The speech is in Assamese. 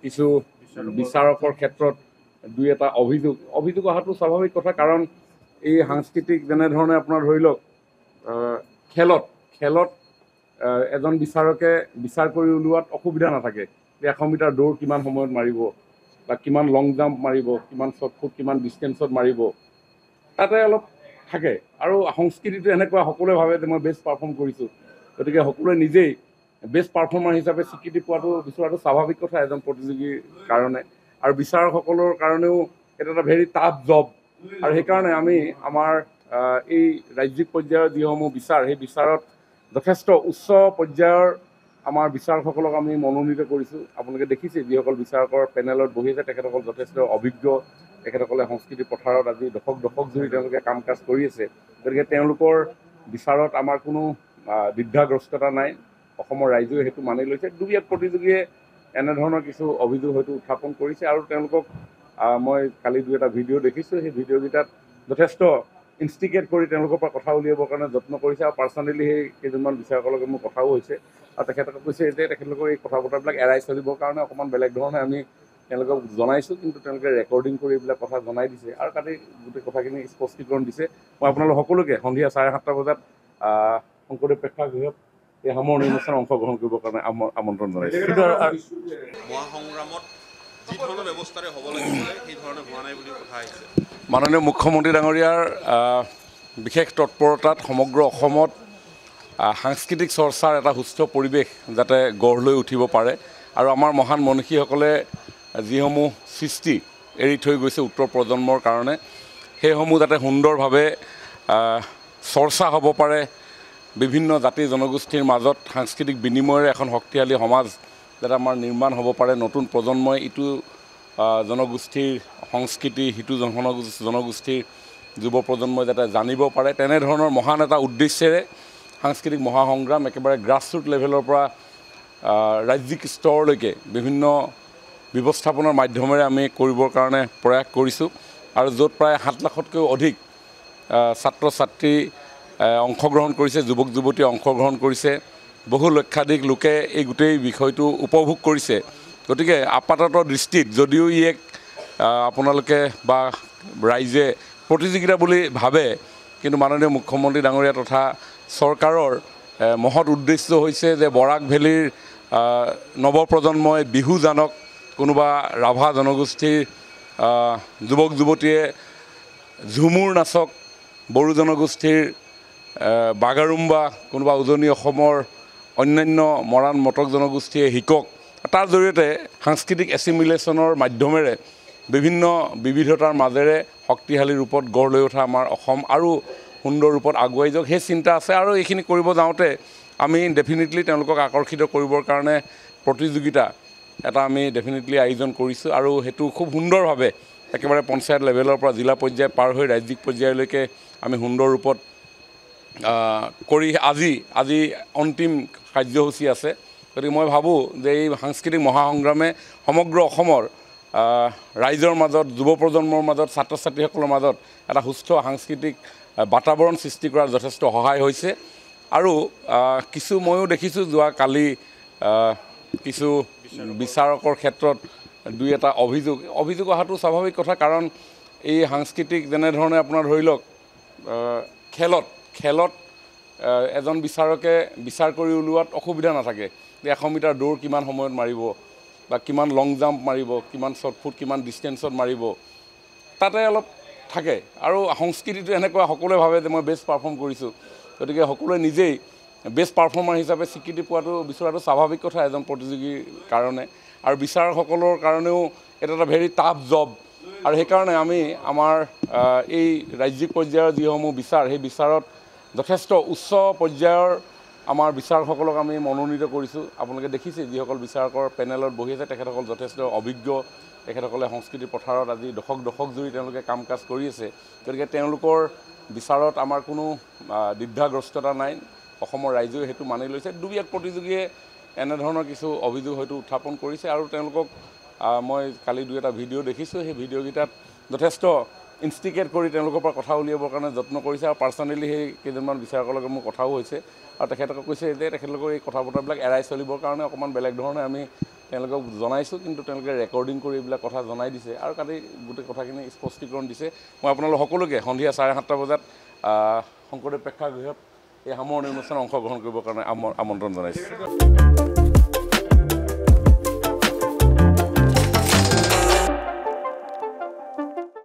কিছু বিচাৰকৰ ক্ষেত্ৰত দুই এটা অভিযোগ অহাটো স্বাভাৱিক কথা, কাৰণ এই সাংস্কৃতিক যেনেধৰণে আপোনাৰ ধৰি লওক খেলত এজন বিচাৰকে বিচাৰ কৰি উলিওৱাত অসুবিধা নাথাকে যে 100 মিটাৰ দৌৰ কিমান সময়ত মাৰিব বা কিমান লং জাম্প মাৰিব, কিমান শ্বৰ্টফুট কিমান ডিষ্টেঞ্চত মাৰিব, তাতে অলপ থাকে। আৰু সংস্কৃতিটো এনেকুৱা সকলোৱে ভাবে যে মই বেষ্ট পাৰফৰ্ম কৰিছোঁ, গতিকে সকলোৱে নিজেই বেষ্ট পাৰফৰ্মাৰ হিচাপে স্বীকৃতি বিচৰাটো স্বাভাৱিক কথা এজন প্ৰতিযোগীৰ কাৰণে। আৰু বিচাৰকসকলৰ কাৰণেও এটা এটা ভেৰি টাফ জব। আৰু সেইকাৰণে আমি আমাৰ এই ৰাজ্যিক পৰ্যায়ৰ যিসমূহ বিচাৰ, সেই বিচাৰত যথেষ্ট উচ্চ পৰ্যায়ৰ আমাৰ বিচাৰকসকলক আমি মনোনীত কৰিছোঁ। আপোনালোকে দেখিছে যিসকল বিচাৰকৰ পেনেলত বহি আছে তেখেতসকল যথেষ্ট অভিজ্ঞ, তেখেতসকলে সংস্কৃতি পথাৰত আজি দশক জুৰি তেওঁলোকে কাম কাজ কৰি আছে। গতিকে তেওঁলোকৰ বিচাৰত আমাৰ কোনো দ্বিধাগ্ৰস্ততা নাই, অসমৰ ৰাইজেও সেইটো মানি লৈছে। দুই এক প্ৰতিযোগীয়ে এনেধৰণৰ কিছু অভিযোগ হয়তো উত্থাপন কৰিছে, আৰু তেওঁলোকক মই কালি দুই এটা ভিডিঅ' দেখিছোঁ। সেই ভিডিঅ'কেইটাত যথেষ্ট ইনষ্টিগেট কৰি তেওঁলোকৰ পৰা কথা উলিয়াবৰ কাৰণে যত্ন কৰিছে। আৰু পাৰ্চনেলি সেই কেইজনমান বিচাৰকৰ লগত মোৰ কথাও হৈছে, আৰু তেখেতলোকে কৈছে যে তেখেতলোকৰ এই কথা বতৰাবিলাক এৰাই চলিবৰ কাৰণে অকণমান বেলেগ ধৰণে আমি তেওঁলোকক জনাইছোঁ, কিন্তু তেওঁলোকে ৰেকৰ্ডিং কৰি এইবিলাক কথা জনাই দিছে আৰু তাতে গোটেই কথাখিনি স্পষ্টীকৰণ দিছে। মই আপোনালোক সকলোকে সন্ধিয়া 7:30 বজাত শংকৰদেৱ প্ৰেক্ষাগৃহত এই সামৰণি অনুষ্ঠানত অংশগ্ৰহণ কৰিবৰ কাৰণে আমন্ত্ৰণ জনাইছোঁ। মহাসংগ্ৰামত যি ধৰণৰ ব্যৱস্থাৰে হ'ব লাগিছিলে সেই ধৰণে হোৱা নাই বুলি কথা আহিছে। মাননীয় মুখ্যমন্ত্ৰী ডাঙৰীয়াৰ বিশেষ তৎপৰতাত সমগ্ৰ অসমত সাংস্কৃতিক চৰ্চাৰ এটা সুস্থ পৰিৱেশ যাতে গঢ় লৈ উঠিব পাৰে, আৰু আমাৰ মহান মনীষীসকলে যিসমূহ সৃষ্টি এৰি থৈ গৈছে উত্তৰ প্ৰজন্মৰ কাৰণে, সেইসমূহ যাতে সুন্দৰভাৱে চৰ্চা হ'ব পাৰে, বিভিন্ন জাতি জনগোষ্ঠীৰ মাজত সাংস্কৃতিক বিনিময়েৰে এখন শক্তিশালী সমাজ যাতে আমাৰ নিৰ্মাণ হ'ব পাৰে। নতুন প্ৰজন্মই ইটো জনগোষ্ঠীৰ সংস্কৃতি, সিটো জনগোষ্ঠীৰ যুৱ প্ৰজন্মই যাতে জানিব পাৰে, তেনেধৰণৰ মহান এটা উদ্দেশ্যেৰে সাংস্কৃতিক মহাসংগ্ৰাম একেবাৰে গ্ৰাছৰুট লেভেলৰ পৰা ৰাজ্যিক স্তৰলৈকে বিভিন্ন ব্যৱস্থাপনাৰ মাধ্যমেৰে আমি কৰিবৰ কাৰণে প্ৰয়াস কৰিছোঁ। আৰু য'ত প্ৰায় 7 লাখতকৈও অধিক ছাত্ৰ ছাত্ৰী অংশগ্ৰহণ কৰিছে, যুৱক যুৱতীয়ে অংশগ্ৰহণ কৰিছে, বহু লক্ষাধিক লোকে এই গোটেই বিষয়টো উপভোগ কৰিছে। গতিকে আপাতত দৃষ্টিত যদিও ই এক আপোনালোকে বা ৰাইজে প্ৰতিযোগিতা বুলি ভাবে, কিন্তু মাননীয় মুখ্যমন্ত্ৰী ডাঙৰীয়া তথা চৰকাৰৰ মহৎ উদ্দেশ্য হৈছে যে বৰাক ভেলীৰ নৱপ্ৰজন্মই বিহু জানক, কোনোবা ৰাভা জনগোষ্ঠীৰ যুৱক যুৱতীয়ে ঝুমুৰ নাচক, বড়ো জনগোষ্ঠীৰ বাগাৰুম্বা, কোনোবা উজনি অসমৰ অন্যান্য মৰাণ মটক জনগোষ্ঠীয়ে শিকক। তাৰ জৰিয়তে সাংস্কৃতিক এছিমিলেশ্যনৰ মাধ্যমেৰে বিভিন্ন বিবিধতাৰ মাজেৰে শক্তিশালী ৰূপত গঢ় লৈ উঠা আমাৰ অসম আৰু সুন্দৰ ৰূপত আগুৱাই যাওক, সেই চিন্তা আছে। আৰু এইখিনি কৰিব যাওঁতে আমি ডেফিনেটলি তেওঁলোকক আকৰ্ষিত কৰিবৰ কাৰণে প্ৰতিযোগিতা এটা আমি ডেফিনেটলি আয়োজন কৰিছোঁ, আৰু সেইটো খুব সুন্দৰভাৱে একেবাৰে পঞ্চায়ত লেভেলৰ পৰা জিলা পৰ্যায় পাৰ হৈ ৰাজ্যিক পৰ্যায়লৈকে আমি সুন্দৰ ৰূপত কৰি আজি অন্তিম কাৰ্যসূচী আছে। গতিকে মই ভাবোঁ যে এই সাংস্কৃতিক মহাসংগ্ৰামে সমগ্ৰ অসমৰ ৰাইজৰ মাজত, যুৱ প্ৰজন্মৰ মাজত, ছাত্ৰ ছাত্ৰীসকলৰ মাজত এটা সুস্থ সাংস্কৃতিক বাতাবৰণ সৃষ্টি কৰাত যথেষ্ট সহায় হৈছে। আৰু কিছু ময়ো দেখিছোঁ যোৱা কালি কিছু বিচাৰকৰ ক্ষেত্ৰত দুই এটা অভিযোগ অহাটো স্বাভাৱিক কথা, কাৰণ এই সাংস্কৃতিক যেনেধৰণে আপোনাৰ ধৰি লওক খেলত এজন বিচাৰকে বিচাৰ কৰি উলিওৱাত অসুবিধা নাথাকে যে 100 মিটাৰ দৌৰ কিমান সময়ত মাৰিব বা কিমান লং জাম্প মাৰিব, কিমান শ্বৰ্টফুট কিমান ডিষ্টেঞ্চত মাৰিব, তাতে অলপ থাকে। আৰু সংস্কৃতিটো এনেকুৱা সকলোৱে ভাবে যে মই বেষ্ট পাৰফৰ্ম কৰিছোঁ, গতিকে সকলোৱে নিজেই বেষ্ট পাৰফৰ্মাৰ হিচাপে স্বীকৃতি বিচৰাটো স্বাভাৱিক কথা এজন প্ৰতিযোগীৰ কাৰণে। আৰু বিচাৰকসকলৰ কাৰণেও এটা এটা ভেৰি টাফ জব। আৰু সেইকাৰণে আমি আমাৰ এই ৰাজ্যিক পৰ্যায়ৰ যিসমূহ বিচাৰ, সেই বিচাৰত যথেষ্ট উচ্চ পৰ্যায়ৰ আমাৰ বিচাৰকসকলক আমি মনোনীত কৰিছোঁ। আপোনালোকে দেখিছে যিসকল বিচাৰকৰ পেনেলত বহি আছে তেখেতসকল যথেষ্ট অভিজ্ঞ, তেখেতসকলে সংস্কৃতি পথাৰত আজি দশক জুৰি তেওঁলোকে কাম কাজ কৰি আছে। গতিকে তেওঁলোকৰ বিচাৰত আমাৰ কোনো দ্বিধাগ্ৰস্ততা নাই, অসমৰ ৰাইজেও সেইটো মানি লৈছে। দুই এক প্ৰতিযোগীয়ে এনেধৰণৰ কিছু অভিযোগ হয়তো উত্থাপন কৰিছে, আৰু তেওঁলোকক মই কালি দুই এটা ভিডিঅ' দেখিছোঁ। সেই ভিডিঅ'কেইটাত যথেষ্ট ইনষ্টিগেট কৰি তেওঁলোকৰ পৰা কথা উলিয়াবৰ কাৰণে যত্ন কৰিছে আৰু পাৰ্চনেলি সেই কেইজনমান বিচাৰকৰ লগত মোৰ কথাও হৈছে আৰু তেখেতলোকে কৈছে যে তেখেতলোকৰ এই কথা বতৰাবিলাক এৰাই চলিবৰ কাৰণে অকণমান বেলেগ ধৰণে আমি তেওঁলোকক জনাইছোঁ কিন্তু তেওঁলোকে ৰেকৰ্ডিং কৰি এইবিলাক কথা জনাই দিছে আৰু কালি গোটেই কথাখিনি স্পষ্টীকৰণ দিছে মই আপোনালোক সকলোকে সন্ধিয়া 7:30 বজাত শংকৰদেৱ প্ৰেক্ষাগৃহত এই সামৰণি অনুষ্ঠানত অংশগ্ৰহণ কৰিবৰ কাৰণে আমন্ত্ৰণ জনাইছোঁ